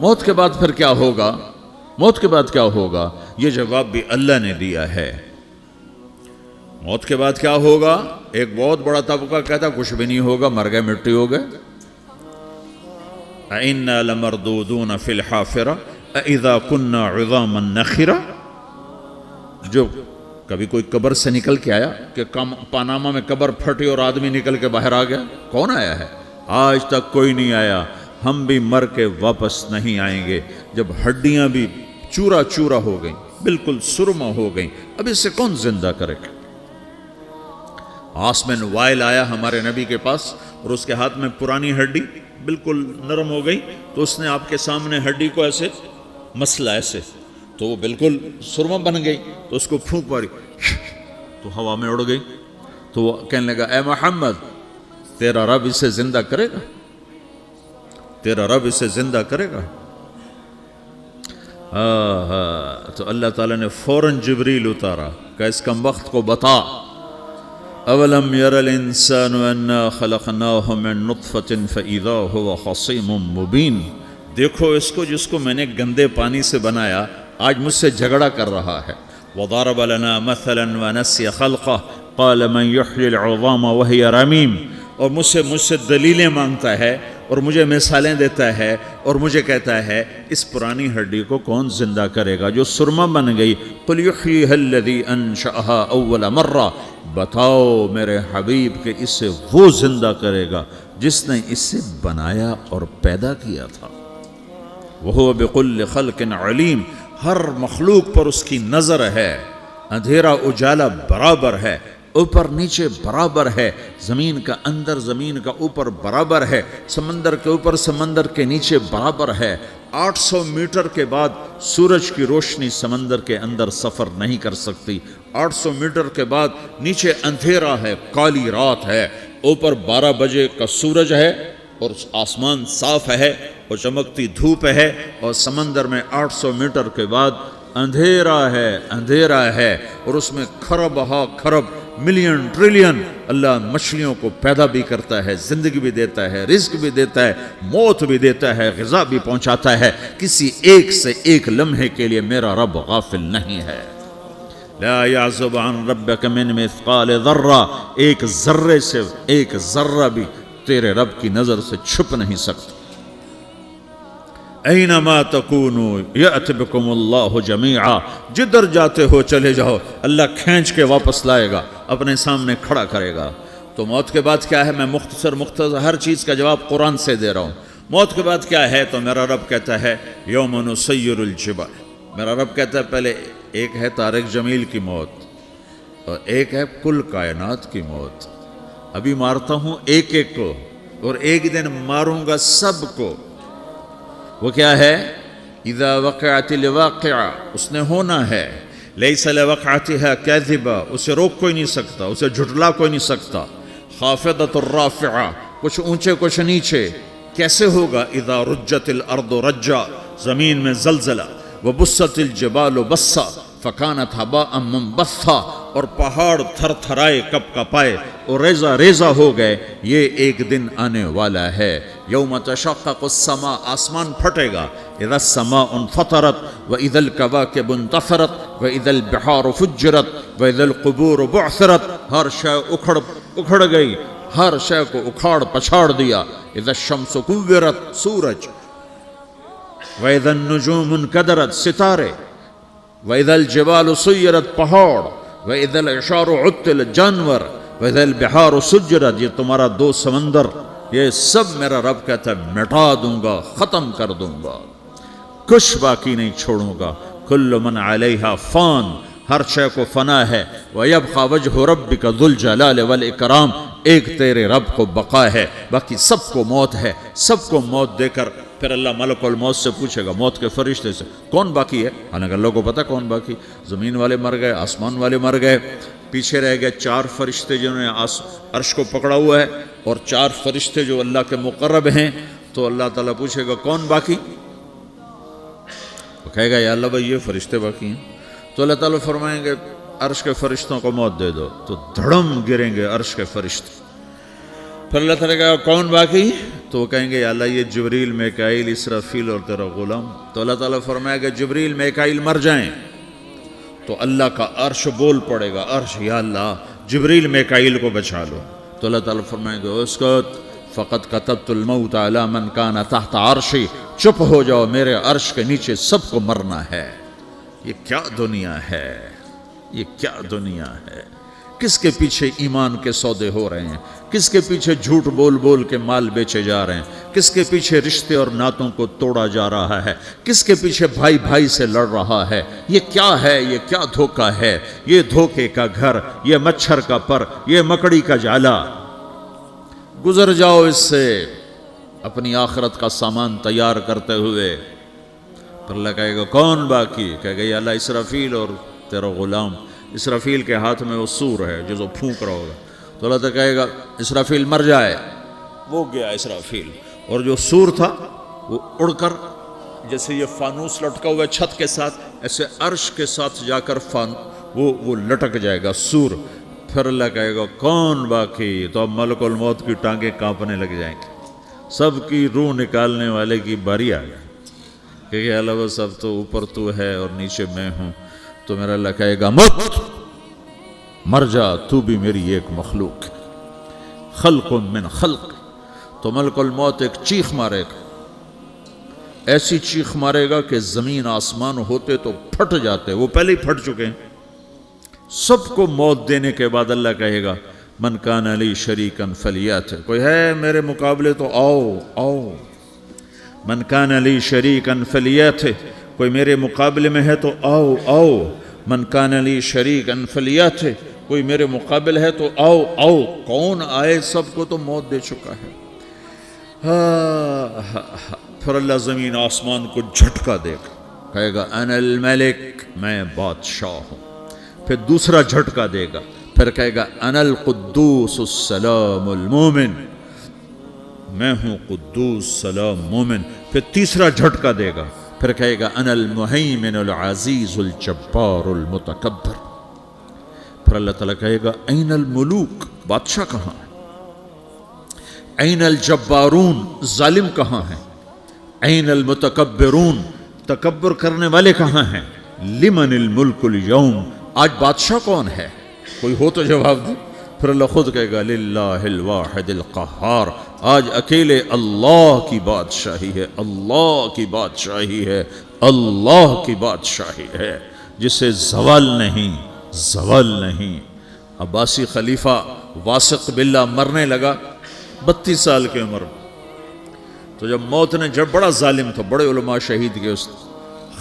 موت کے بعد پھر کیا ہوگا؟ موت کے بعد کیا ہوگا؟ یہ جواب بھی اللہ نے دیا ہے۔ موت کے بعد کیا ہوگا؟ ایک بہت بڑا طبقہ کہتا کچھ بھی نہیں ہوگا، مر گئے، مٹی ہو گئے۔ اِنَّا لَمَرْدُودُونَ فِي الْحَافِرَةِ اِذَا كُنَّا عِظَامًا نَخِرَةً۔ جو کبھی کوئی قبر سے نکل کے آیا کہ پاناما میں قبر پھٹی اور آدمی نکل کے باہر آ گیا؟ کون آیا ہے؟ آج تک کوئی نہیں آیا۔ ہم بھی مر کے واپس نہیں آئیں گے۔ جب ہڈیاں بھی چورا چورا ہو گئیں، بالکل سرما ہو گئیں، اب اس سے کون زندہ کرے گا؟ عاص بن وائل آیا ہمارے نبی کے پاس اور اس کے ہاتھ میں پرانی ہڈی بالکل نرم ہو گئی، تو اس نے آپ کے سامنے ہڈی کو ایسے مسلا، ایسے، تو وہ بالکل سرما بن گئی، تو اس کو پھونک ماری تو ہوا میں اڑ گئی۔ تو وہ کہنے لگا اے محمد، تیرا رب اسے زندہ کرے گا؟ تیرا رب اسے زندہ کرے گا؟ تو اللہ تعالیٰ نے فوراً جبریل اتارا کہ اس کم وقت کو بتا، اولم یر الانسان انا خلقناہ من نطفة فاذا هو خصیم مبین۔ دیکھو اس کو جس کو میں نے گندے پانی سے بنایا، آج مجھ سے جھگڑا کر رہا ہے۔ وضرب لنا مثلا ونسی خلقہ قال من یحیی العظام وہی رمیم۔ اور مجھ سے دلیلیں مانگتا ہے اور مجھے مثالیں دیتا ہے اور مجھے کہتا ہے اس پرانی ہڈی کو کون زندہ کرے گا جو سرما بن گئی؟ قل یحییہا الذی انشأہا اول مرہ۔ بتاؤ میرے حبیب کہ اسے وہ زندہ کرے گا جس نے اسے بنایا اور پیدا کیا تھا۔ وہو بکل خلق علیم۔ ہر مخلوق پر اس کی نظر ہے، اندھیرا اجالا برابر ہے، اوپر نیچے برابر ہے، زمین کا اندر زمین کا اوپر برابر ہے، سمندر کے اوپر سمندر کے نیچے برابر ہے۔ 800 میٹر کے بعد سورج کی روشنی سمندر کے اندر سفر نہیں کر سکتی۔ 800 میٹر کے بعد نیچے اندھیرا ہے، کالی رات ہے، اوپر 12 بجے کا سورج ہے اور آسمان صاف ہے اور چمکتی دھوپ ہے، اور سمندر میں 800 میٹر کے بعد اندھیرا ہے اور اس میں کھرب ہا کھرب ملین ٹریلین اللہ مچھلیوں کو پیدا بھی کرتا ہے، زندگی بھی دیتا ہے، رزق بھی دیتا ہے، موت بھی دیتا ہے، غذا بھی پہنچاتا ہے۔ کسی ایک سے ایک لمحے کے لیے میرا رب غافل نہیں ہے۔ لا يعزب عن ربك من مثقال ذرہ، ایک ذرے سے ایک ذرہ بھی تیرے رب کی نظر سے چھپ نہیں سکتا۔ اینما تکونوا یأت بکم اللہ جمیعا، جدھر جاتے ہو چلے جاؤ، اللہ کھینچ کے واپس لائے گا، اپنے سامنے کھڑا کرے گا۔ تو موت کے بعد کیا ہے؟ میں مختصر ہر چیز کا جواب قرآن سے دے رہا ہوں۔ موت کے بعد کیا ہے؟ تو میرا رب کہتا ہے یوم نسیر الجبال۔ میرا رب کہتا ہے پہلے ایک ہے طارق جمیل کی موت اور ایک ہے کل کائنات کی موت۔ ابھی مارتا ہوں ایک ایک کو اور ایک دن ماروں گا سب کو۔ وہ کیا ہے؟ اذا وقعت الواقعہ، اس نے ہونا ہے۔ لیس لوقعتها کاذبہ، اسے روک کوئی نہیں سکتا، اسے جھٹلا کوئی نہیں سکتا۔ خافضۃ الرافعہ، کچھ اونچے کچھ نیچے۔ کیسے ہوگا؟ اذا رجت الارض رجا، زمین میں زلزلہ۔ وبست الجبال بسا فکانت ہباء منبثا، اور پہاڑ تھر تھرائے کپ کپائے اور ریزہ ریزہ ہو گئے۔ یہ ایک دن آنے والا ہے۔ یوم تشقق السماء، آسمان پھٹے گا۔ اذا السماء انفطرت واذا الكواكب انتثرت واذا البحار فجرت واذا القبور بعثرت، ہر شے اکھڑ گئی، ہر شے کو اکھاڑ پچھاڑ دیا۔ اذا الشمس كورت، سورج۔ وَإِذَا النُّجُومُ انْكَدَرَتْ، ستارے۔ وَإِذَا الْجِبَالُ سُيِّرَتْ، پہاڑ۔ وَإِذَا الْعِشَارُ عُطِّلَتْ، جانور۔ وَإِذَا الْبِحَارُ سُجِّرَتْ، یہ تمہارا دو سمندر، یہ سب میرا رب کہتا ہے مٹا دوں گا، ختم کر دوں گا، کچھ باقی نہیں چھوڑوں گا۔ كُلُّ مَنْ عَلَيْهَا فان، ہر شے کو فنا ہے۔ وَيَبْقَى وَجْهُ رَبِّكَ ذُو الْجَلَالِ وَالْإِكْرَامِ، ایک تیرے رب کو بقا ہے، باقی سب کو موت ہے۔ سب کو موت دے کر پھر اللہ ملک الموت سے پوچھے گا، موت کے فرشتے سے، کون باقی ہے؟ حالانکہ اللہ کو پتہ کون باقی۔ زمین والے مر گئے، آسمان والے مر گئے، پیچھے رہ گئے 4 فرشتے جنہوں نے عرش کو پکڑا ہوا ہے، اور 4 فرشتے جو اللہ کے مقرب ہیں۔ تو اللہ تعالیٰ پوچھے گا کون باقی؟ وہ کہے گا یا اللہ بھائی یہ فرشتے باقی ہیں۔ تو اللہ تعالیٰ فرمائیں گے عرش کے فرشتوں کو موت دے دو، تو دھڑم گریں گے عرش کے فرشتے۔ پھر اللہ تعالیٰ کہا کون باقی؟ تو وہ کہیں گے یا اللہ یہ جبریل میکائیل اسرافیل اور تیرا غلام. تو اللہ تعالیٰ فرمائے گا جبریل میکائیل مر جائیں تو اللہ کا عرش بول پڑے گا, عرش یا اللہ جبریل میکائیل کو بچا لو. تو اللہ تعالیٰ فرمائے گا اسکت فقط کتبت الموت علی من کان تحت عرشی, چپ ہو جاؤ میرے عرش کے نیچے سب کو مرنا ہے. یہ کیا دنیا ہے, یہ کیا دنیا ہے. کس کے پیچھے ایمان کے سودے ہو رہے ہیں, کس کے پیچھے جھوٹ بول بول کے مال بیچے جا رہے ہیں, کس کے پیچھے رشتے اور ناتوں کو توڑا جا رہا ہے, کس کے پیچھے بھائی بھائی سے لڑ رہا ہے. یہ کیا ہے, یہ کیا دھوکہ ہے, یہ دھوکے کا گھر, یہ مچھر کا پر, یہ مکڑی کا جالا. گزر جاؤ اس سے اپنی آخرت کا سامان تیار کرتے ہوئے. پھر اللہ کہے گا کون باقی؟ کہے گا یا اللہ اسرافیل اور تیرا غلام. اسرافیل کے ہاتھ میں وہ سور ہے جو پھونک رہا ہوگا. تو اللہ تعالیٰ کہے گا اسرافیل مر جائے. وہ گیا اسرافیل, اور جو سور تھا وہ اڑ کر جیسے یہ فانوس لٹکا ہوا ہے چھت کے ساتھ, ایسے عرش کے ساتھ جا کر وہ لٹک جائے گا سور. پھر اللہ کہے گا کون باقی؟ تو اب ملک الموت کی ٹانگیں کانپنے لگ جائیں گے. سب کی روح نکالنے والے کی باری آ گئی کہ اللہ وہ سب تو اوپر تو ہے اور نیچے میں ہوں. تو میرا اللہ کہے گا مت, مر جا, تو بھی میری ایک مخلوق, خلق من خلق. تو ملک الموت ایک چیخ مارے گا, ایسی چیخ مارے گا کہ زمین آسمان ہوتے تو پھٹ جاتے, وہ پہلے ہی پھٹ چکے ہیں. سب کو موت دینے کے بعد اللہ کہے گا من کان لی شریکا فلیات, کوئی ہے میرے مقابلے تو آؤ آؤ. من کان لی شریکا فلیات, کوئی میرے مقابلے میں ہے تو آؤ آؤ. من کان لی شریکا فلیات, کوئی میرے مقابل ہے تو آؤ آؤ. کون آئے؟ سب کو تو موت دے چکا ہے. پھر اللہ زمین آسمان کو جھٹکا دے گا, کہے گا انا الملک, میں بادشاہ ہوں. پھر دوسرا جھٹکا دے گا, پھر کہے گا انا القدوس السلام المومن, میں ہوں قدوس سلام مومن. پھر تیسرا جھٹکا دے گا, پھر کہے گا انا المہیمن العزیز الجبار المتکبر. پھر اللہ تعالیٰ کہے گا این الملوک, بادشاہ کہاں ہے؟ این الجبارون, ظالم کہاں ہیں؟ این المتکبرون, تکبر کرنے والے کہاں ہیں؟ لمن الملک اليوم, آج بادشاہ کون ہے؟ کوئی ہو تو جواب دے. پھر اللہ خود کہے گا للہ الواحد القہار, آج اکیلے اللہ کی بادشاہی ہے, اللہ کی بادشاہی ہے, اللہ کی بادشاہی ہے جسے زوال نہیں, زوال نہیں. عباسی خلیفہ واثق باللہ مرنے لگا 32 سال کی عمر. تو جب موت نے, جب بڑا ظالم تھا, بڑے علماء شہید کے اس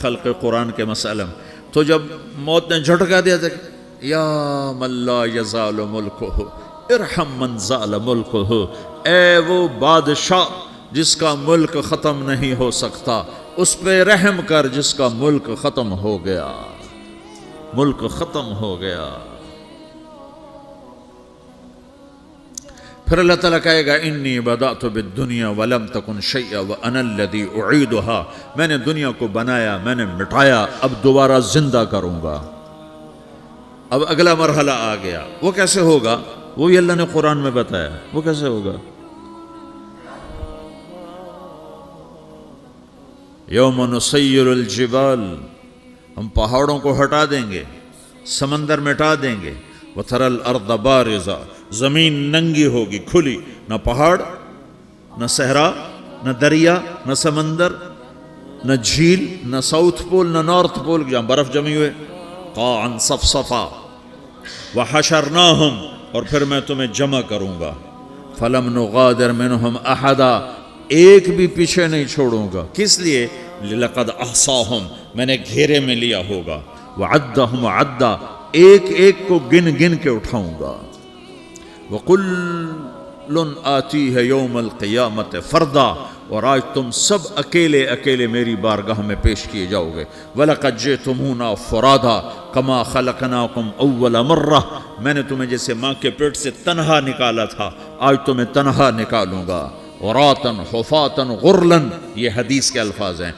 خلق قرآن کے مسئلہ میں, تو جب موت نے جھٹکا دیا تھا یا من لا یزال ملکہ ارحم من زال ملکہ, اے وہ بادشاہ جس کا ملک ختم نہیں ہو سکتا, اس پہ رحم کر جس کا ملک ختم ہو گیا, ملک ختم ہو گیا. پھر اللہ تعالیٰ کہے گا انی بدأت بالدنیا ولم تکن شیئا وانا الذی اعیدها, میں نے دنیا کو بنایا, میں نے مٹایا, اب دوبارہ زندہ کروں گا. اب اگلا مرحلہ آ گیا. وہ کیسے ہوگا؟ وہ بھی اللہ نے قرآن میں بتایا. وہ کیسے ہوگا؟ یوم نسیر الجبال, ہم پہاڑوں کو ہٹا دیں گے, سمندر مٹا دیں گے. وتری الارض بارزا, زمین ننگی ہوگی, کھلی, نہ پہاڑ, نہ صحرا, نہ دریا, نہ سمندر, نہ جھیل, نہ ساؤتھ پول, نہ نارتھ پول جہاں برف جمی ہوئے. قاعا صفصفا وحشرناہم, اور پھر میں تمہیں جمع کروں گا. فلم نغادر منہم احدا, ایک بھی پیچھے نہیں چھوڑوں گا. کس لیے؟ لقد احصاہم, میں نے گھیرے میں لیا ہوگا. وعدہم عدا, ایک ایک کو گن گن کے اٹھاؤں گا. وَقُلٌّ آتِيهَ يَوْمَ الْقِيَامَةِ فَرْدًا, اور آج تم سب اکیلے اکیلے میری بارگاہ میں پیش کیے جاؤ گے. وَلَقَدْ جِئْتُمُونَا فُرَادًا كَمَا خَلَقْنَاكُمْ أَوَّلَ مَرَّةٍ, میں نے تمہیں جیسے ماں کے پیٹ سے تنہا نکالا تھا, آج تمہیں تنہا نکالوں گا. عُرَاةً حُفَاةً غُرْلًا, یہ حدیث کے الفاظ ہیں.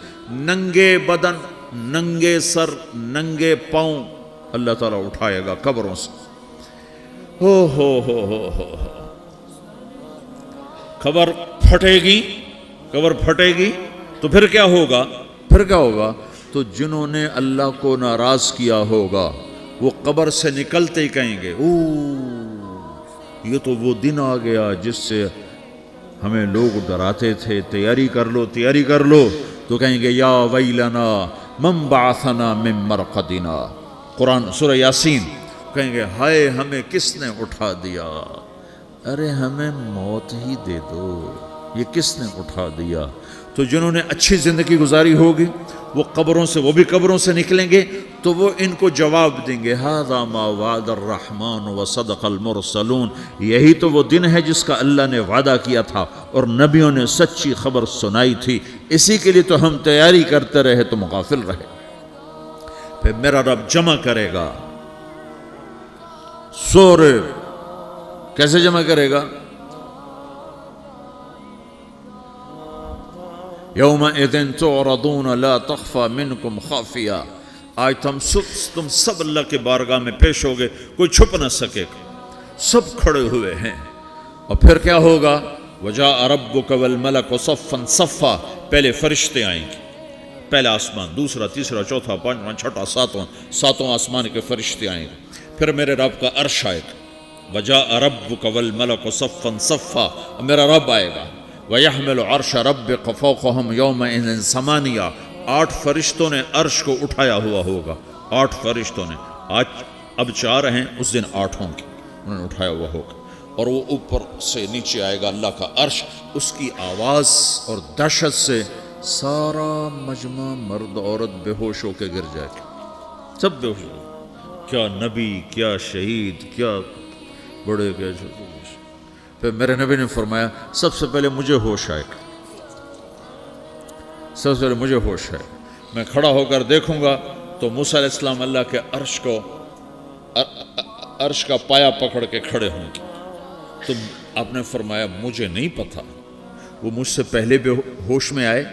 ننگے بدن, ننگے سر, ننگے پاؤں اللہ تعالیٰ اٹھائے گا قبروں سے. ہو قبر پھٹے گی تو پھر کیا ہوگا؟ تو جنہوں نے اللہ کو ناراض کیا ہوگا وہ قبر سے نکلتے ہی کہیں گے یہ تو وہ دن آ گیا جس سے ہمیں لوگ ڈراتے تھے، تیاری کر لو، تو کہیں گے یا ویلنا من بعثنا من مرقدنا، قرآن سورہ یاسین، کہیں گے ہائے ہمیں کس نے اٹھا دیا، ارے ہمیں موت ہی دے دو، یہ کس نے اٹھا دیا؟ تو جنہوں نے اچھی زندگی گزاری ہوگی وہ بھی قبروں سے نکلیں گے تو وہ ان کو جواب دیں گے ھذا ما وعد الرحمن وصدق المرسلون، یہی تو وہ دن ہے جس کا اللہ نے وعدہ کیا تھا اور نبیوں نے سچی خبر سنائی تھی، اسی کے لیے تو ہم تیاری کرتے رہے، تم غافل رہے۔ پھر میرا رب جمع کرے گا سورے، کیسے جمع کرے گا؟ یومئذ تعرضون لا تخفى منکم خافیہ، آج تم سب اللہ کے بارگاہ میں پیش ہوگے، کوئی چھپ نہ سکے گا، سب کھڑے ہوئے ہیں۔ اور پھر کیا ہوگا؟ وجاء ربک والملک صفا صفا، پہلے فرشتے آئیں گے، پہلا آسمان، دوسرا، تیسرا، چوتھا، پانچواں، چھٹا، ساتواں آسمان کے فرشتے آئیں گے، پھر میرے رب کا عرش آئے گا، وجاء ربک والملک صفا صفا، میرا رب آئے گا، وَيَحْمِلُ عَرْشَ رَبِّكَ فَوْقَهُمْ يَوْمَئِذٍ ثَمَانِيَةٌ، 8 فرشتوں نے عرش کو اٹھایا ہوا ہوگا، 8 فرشتوں نے، آج اب 4 ہیں، اس دن 8 ہوں گے، انہوں نے اٹھایا ہوا ہوگا، اور وہ اوپر سے نیچے آئے گا اللہ کا عرش، اس کی آواز اور دہشت سے سارا مجمع مرد عورت بے ہوش ہو کے گر جائے گا، سب بے ہوش ہو، کیا نبی، کیا شہید، کیا بڑے، کیا چھوٹے۔ پھر میرے نبی نے فرمایا سب سے پہلے مجھے ہوش آئے گا، میں کھڑا ہو کر دیکھوں گا تو موسیٰ علیہ السلام اللہ کے عرش کا پایا پکڑ کے کھڑے ہوں گے، تو آپ نے فرمایا مجھے نہیں پتا وہ مجھ سے پہلے بے ہوش میں آئے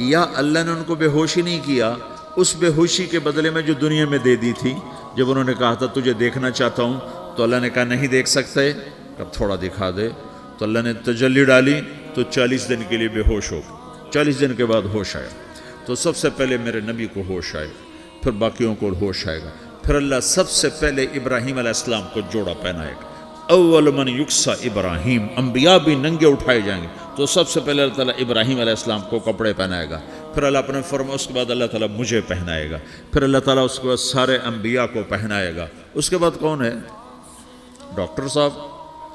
یا اللہ نے ان کو بے ہوشی نہیں کیا، اس بے ہوشی کے بدلے میں جو دنیا میں دے دی تھی، جب انہوں نے کہا تھا تجھے دیکھنا چاہتا ہوں تو اللہ نے کہا نہیں دیکھ سکتے، اب تھوڑا دکھا دے، تو اللہ نے تجلی ڈالی تو 40 دن کے لیے بے ہوش ہو گئے، 40 دن کے بعد ہوش آیا، تو سب سے پہلے میرے نبی کو ہوش آئے، پھر باقیوں کو ہوش آئے گا، پھر اللہ سب سے پہلے ابراہیم علیہ السلام کو جوڑا پہنائے گا، اول من یکسا ابراہیم، انبیاء بھی ننگے اٹھائے جائیں گے، تو سب سے پہلے اللہ تعالیٰ ابراہیم علیہ السلام کو کپڑے پہنائے گا، پھر اللہ اپنے فرما، اس کے بعد اللہ تعالیٰ مجھے پہنائے گا، پھر اللہ تعالیٰ اس کے بعد سارے انبیاء کو پہنائے گا، اس کے بعد کون ہے؟ ڈاکٹر صاحب،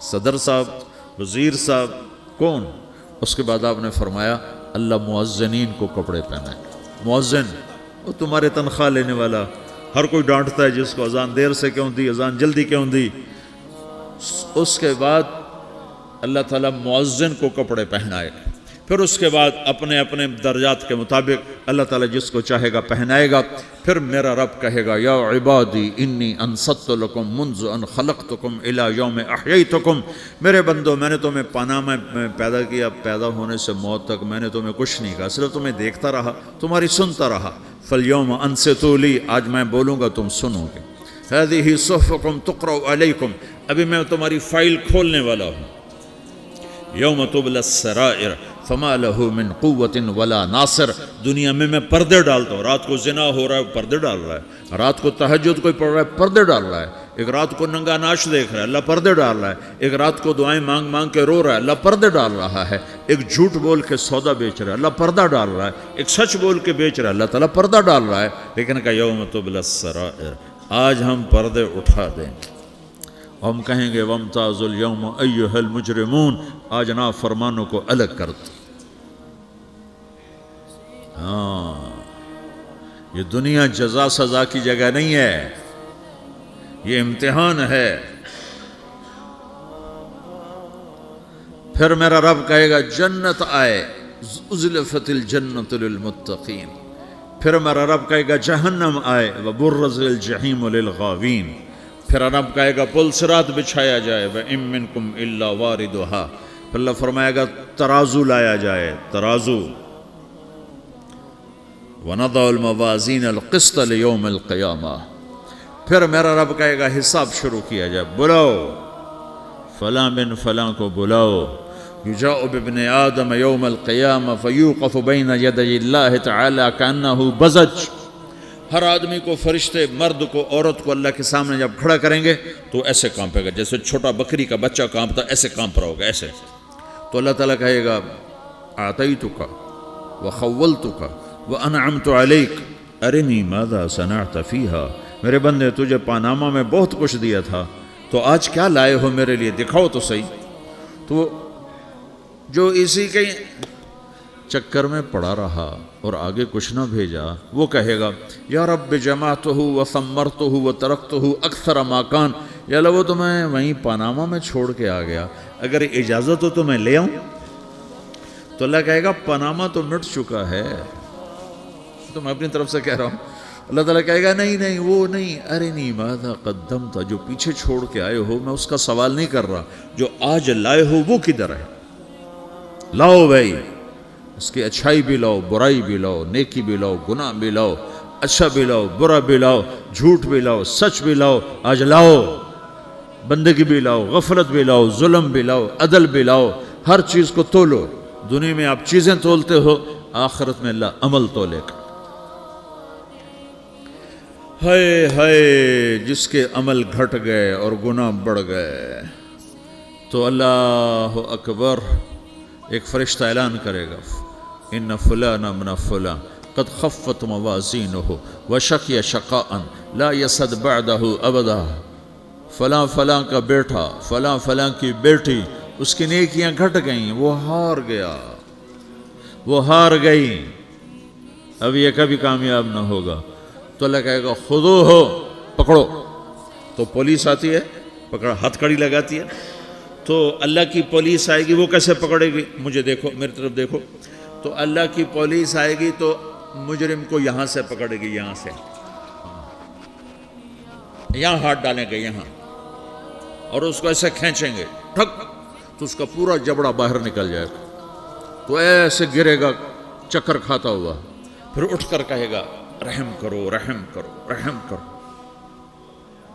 صدر صاحب، وزیر صاحب، کون؟ اس کے بعد آپ نے فرمایا اللہ مؤذنین کو کپڑے پہنائے، مؤذن وہ تمہارے تنخواہ لینے والا، ہر کوئی ڈانٹتا ہے جس کو اذان دیر سے کیوں دی، اذان جلدی کیوں دی، اس کے بعد اللہ تعالیٰ مؤذن کو کپڑے پہنائے گا، پھر اس کے بعد اپنے اپنے درجات کے مطابق اللہ تعالیٰ جس کو چاہے گا پہنائے گا، پھر میرا رب کہے گا یا عبادی انی انصت لکم منذ ان خلقتکم الی یوم احییتکم، میرے بندو میں نے تمہیں پناہ میں پیدا کیا، پیدا ہونے سے موت تک میں نے تمہیں کچھ نہیں کہا، صرف تمہیں دیکھتا رہا، تمہاری سنتا رہا، فالیوم انصتوا لی، آج میں بولوں گا تم سنو گے، ہذہ صحفکم تقرأ علیکم، ابھی میں تمہاری فائل کھولنے والا ہوں، یوم تبلی السرائر فما لہ من قوت ولا ناصر، دنیا میں پردے ڈالتا ہوں، رات کو زنا ہو رہا ہے پردے ڈال رہا ہے، رات کو تہجد کوئی پڑھ رہا ہے پردے ڈال رہا ہے، ایک رات کو ننگا ناچ دیکھ رہا ہے اللہ پردے ڈال رہا ہے، ایک رات کو دعائیں مانگ مانگ کے رو رہا ہے اللہ پردے ڈال رہا ہے، ایک جھوٹ بول کے سودا بیچ رہا ہے اللہ پردہ ڈال رہا ہے، ایک سچ بول کے بیچ رہا ہے اللہ تعالیٰ پردہ ڈال رہا ہے، لیکن کہ یوم تبلی السرائر، آج ہم پردے اٹھا دیں گے، ہم کہیں گے وامتازوا اليوم ایھا المجرمون، آج نافرمانوں کو الگ کر دو۔ ہاں، یہ دنیا جزا سزا کی جگہ نہیں ہے، یہ امتحان ہے۔ پھر میرا رب کہے گا جنت آئے، ازلفت الجنت للمتقین، پھر میرا رب کہے گا جہنم آئے، وبرز الجحیم للغاوین، پھر رب کہے گا پل صراط بچھایا جائے، وَإِن مِّنكُمْ إِلَّا وَارِدُهَا، پھر اللہ فرمائے گا ترازو لایا جائے، ترازو، وَنَضَعُ الْمَوَازِينَ الْقِسْطَ لِيَوْمِ الْقِيَامَةِ، پھر میرا رب کہے گا حساب شروع کیا جائے، بلاؤ فلاں بن فلاں کو بلاؤ، یجاء بابن آدم یوم القیامہ فیوقف بین یدی اللہ تعالی کانہ بزج، ہر آدمی کو، فرشتے، مرد کو، عورت کو اللہ کے سامنے جب کھڑا کریں گے تو ایسے کانپے گا جیسے چھوٹا بکری کا بچہ کانپتا، ایسے کانپ رہا ہوگا ایسے. تو اللہ تعالیٰ کہے گا اعطیتک وخولتک وانعمت علیک ارنی ماذا صنعت فیہا، میرے بندے تجھے پاناما میں بہت کچھ دیا تھا، تو آج کیا لائے ہو میرے لیے، دکھاؤ تو صحیح. تو جو اسی کے چکر میں پڑا رہا اور آگے کچھ نہ بھیجا، وہ کہے گا یا رب جمعتہ وثمرتہ وترکتہ اکثر ما کان، یا اللہ وہ تو میں وہیں پاناما میں چھوڑ کے آ گیا، اگر اجازت ہو تو میں لے آؤں. تو اللہ کہے گا پاناما تو مٹ چکا ہے، تو میں اپنی طرف سے کہہ رہا ہوں. اللہ تعالیٰ کہے گا نہیں نہیں وہ نہیں، ارنی ماذا قدمت، جو پیچھے چھوڑ کے آئے ہو میں اس کا سوال نہیں کر رہا، جو آج لائے ہو وہ کدھر ہے، لاؤ بھائی، اس کی اچھائی بھی لاؤ، برائی بھی لاؤ، نیکی بھی لاؤ، گناہ بھی لاؤ، اچھا بھی لاؤ، برا بھی لاؤ، جھوٹ بھی لاؤ، سچ بھی لاؤ، آج لاؤ. بندگی بھی لاؤ، غفلت بھی لاؤ، ظلم بھی لاؤ، عدل بھی لاؤ، ہر چیز کو تولو. دنیا میں آپ چیزیں تولتے ہو، آخرت میں اللہ عمل تولے گا. ہائے ہائے جس کے عمل گھٹ گئے اور گناہ بڑھ گئے، تو اللہ اکبر، ایک فرشتہ اعلان کرے گا ان فلان من فلان قد خفت موازینہ وشقی شقاء لا یسد بعدہ ابدا، فلاں فلاں کا بیٹا، فلاں فلاں کی بیٹی، اس کی نیکیاں گھٹ گئیں، وہ ہار گیا، وہ ہار گئی، اب یہ کبھی کامیاب نہ ہوگا. تو اللہ کہے گا خودو ہو، پکڑو. تو پولیس آتی ہے، پکڑا، ہتھ کڑی لگاتی ہے. تو اللہ کی پولیس آئے گی، وہ کیسے پکڑے گی، مجھے دیکھو، میری طرف دیکھو. تو اللہ کی پولیس آئے گی تو مجرم کو یہاں سے پکڑے گی، یہاں سے، یہاں ہاتھ ڈالیں گے یہاں، اور اس کو ایسے کھینچیں گے، ٹھک، تو اس کا پورا جبڑا باہر نکل جائے گا. تو ایسے گرے گا چکر کھاتا ہوا، پھر اٹھ کر کہے گا رحم کرو، رحم کرو، رحم کرو.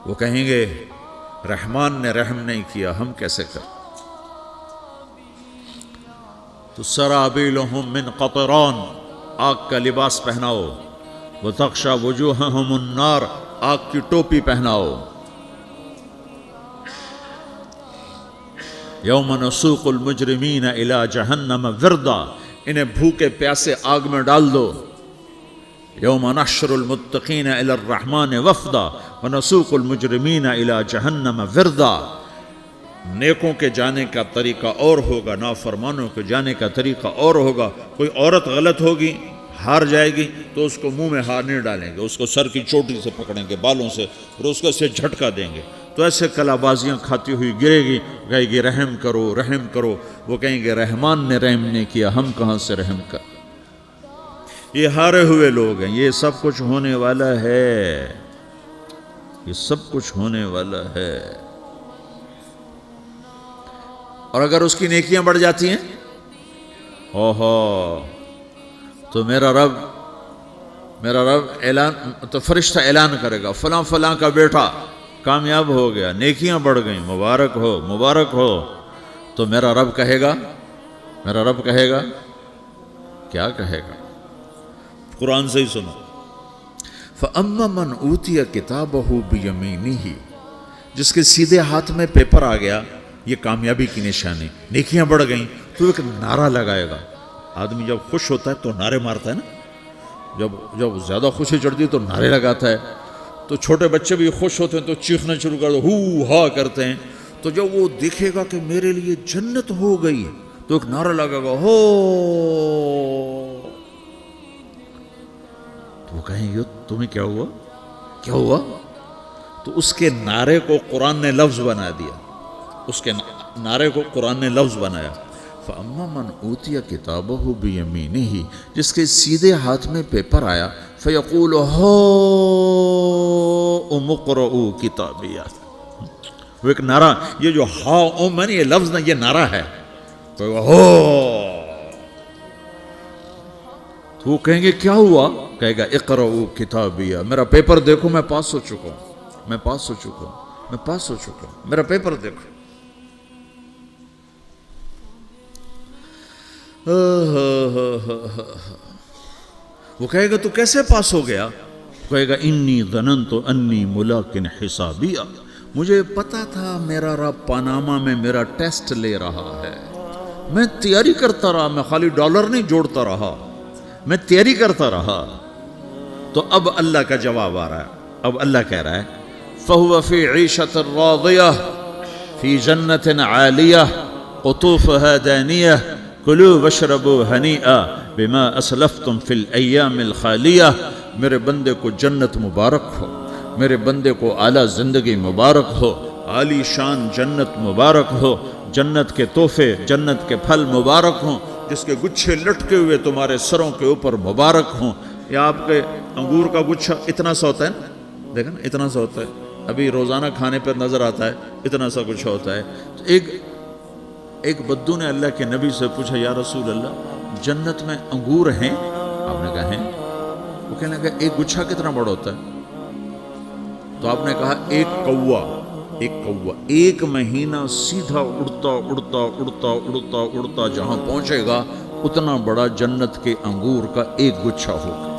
وہ کہیں گے رحمان نے رحم نہیں کیا، ہم کیسے کر. تو سرابیلہم من قطران، آگ کا لباس پہناؤ، وتغشا وجوہہم النار، آگ کی ٹوپی پہناؤ. یوم نسوق المجرمین الی جہنم وردا، انہیں بھوکے پیاسے آگ میں ڈال دو. یوم نحشر المتقین الی الرحمن وفدا ونسوق المجرمین الی جہنم وردا. نیکوں کے جانے کا طریقہ اور ہوگا، نافرمانوں کے جانے کا طریقہ اور ہوگا. کوئی عورت غلط ہوگی، ہار جائے گی، تو اس کو منہ میں ہار نہیں ڈالیں گے، اس کو سر کی چوٹی سے پکڑیں گے، بالوں سے، اور اس کو سے جھٹکا دیں گے. تو ایسے کلا بازیاں کھاتی ہوئی گرے گی، کہے گی رحم کرو، رحم کرو. وہ کہیں گے رحمان نے رحم نہیں کیا، ہم کہاں سے رحم کر. یہ ہارے ہوئے لوگ ہیں. یہ سب کچھ ہونے والا ہے، یہ سب کچھ ہونے والا ہے. اور اگر اس کی نیکیاں بڑھ جاتی ہیں، اوہو، تو میرا رب اعلان، تو فرشتہ اعلان کرے گا فلاں فلاں کا بیٹا کامیاب ہو گیا، نیکیاں بڑھ گئیں، مبارک ہو، مبارک ہو. تو میرا رب کہے گا کیا کہے گا، قرآن سے ہی سنو. فَأَمَّا مَنْ أُوتِيَ كِتَابَهُ بِيَمِينِهِ، جس کے سیدھے ہاتھ میں پیپر آ گیا، یہ کامیابی کی نشانی، نیکیاں بڑھ گئیں. تو ایک نعرہ لگائے گا. آدمی جب خوش ہوتا ہے تو نعرے مارتا ہے نا، جب زیادہ خوشی چڑھتی ہے تو نعرے لگاتا ہے. تو چھوٹے بچے بھی خوش ہوتے ہیں تو چیخنا شروع کر دو، ہو ہا کرتے ہیں. تو جب وہ دیکھے گا کہ میرے لیے جنت ہو گئی، تو ایک نعرہ لگے گا، ہو. تو وہ کہیں گے تمہیں کیا ہوا. تو اس کے نعرے کو قرآن نے لفظ بنا دیا، اس کے نعرے کو قرآن نے لفظ بنایا. فَأَمَّا مَنْ أُوتِيَ كِتَابَهُ بِيَمِينِهِ، جس کے سیدھے ہاتھ میں پیپر آیا، فَيَقُولُ هَاؤْمُ اقْرَءُوا كِتَابِيَهْ. وہ ایک نعرہ، یہ جو ہاؤم ہے نا، یہ لفظ نہ، یہ نعرہ ہے. تو وہ کہیں گے کیا ہوا، کہے گا اقرؤوا کتابیہ، میرا پیپر دیکھو، میں پاس ہو چکا ہوں، میرا پیپر دیکھو. وہ کہے گا تو کیسے پاس ہو گیا؟ کہے گا انی ظننت انی ملاقن حسابیہ، مجھے پتا تھا میرا رب پاناما میں میرا ٹیسٹ لے رہا ہے، میں تیاری کرتا رہا، میں خالی ڈالر نہیں جوڑتا رہا، میں تیاری کرتا رہا۔ تو اب اللہ کا جواب آ رہا ہے، اب اللہ کہہ رہا ہے فَهُوَ فِي عِيشَةٍ رَاضِيَةٍ فِي جَنَّةٍ عَالِيَةٍ قُطُوفُهَا دَانِيَةٌ كُلُوا وَاشْرَبُوا هَنِيئًا بِمَا أَسْلَفْتُمْ فِي الْأَيَّامِ الْخَالِيَةِ، میرے بندے کو جنت مبارک ہو، میرے بندے کو اعلیٰ زندگی مبارک ہو، عالی شان جنت مبارک ہو، جنت کے تحفے، جنت کے پھل مبارک ہوں، جس کے گچھے لٹکے ہوئے تمہارے سروں کے اوپر مبارک ہوں۔ یا آپ کے انگور کا گچھا اتنا سا ہوتا ہے نا، دیکھیں نا اتنا سا ہوتا ہے، ابھی روزانہ کھانے پر نظر آتا ہے، اتنا سا گچھا ہوتا ہے۔ تو ایک بدو نے اللہ کے نبی سے پوچھا یا رسول اللہ جنت میں انگور ہیں؟ آپ نے کہا ہیں۔ وہ کہنے لگا ایک گچھا کتنا بڑا ہوتا ہے؟ تو آپ نے کہا ایک کوا ایک مہینہ سیدھا اڑتا اڑتا اڑتا اڑتا اڑتا جہاں پہنچے گا اتنا بڑا جنت کے انگور کا ایک گچھا ہوگا۔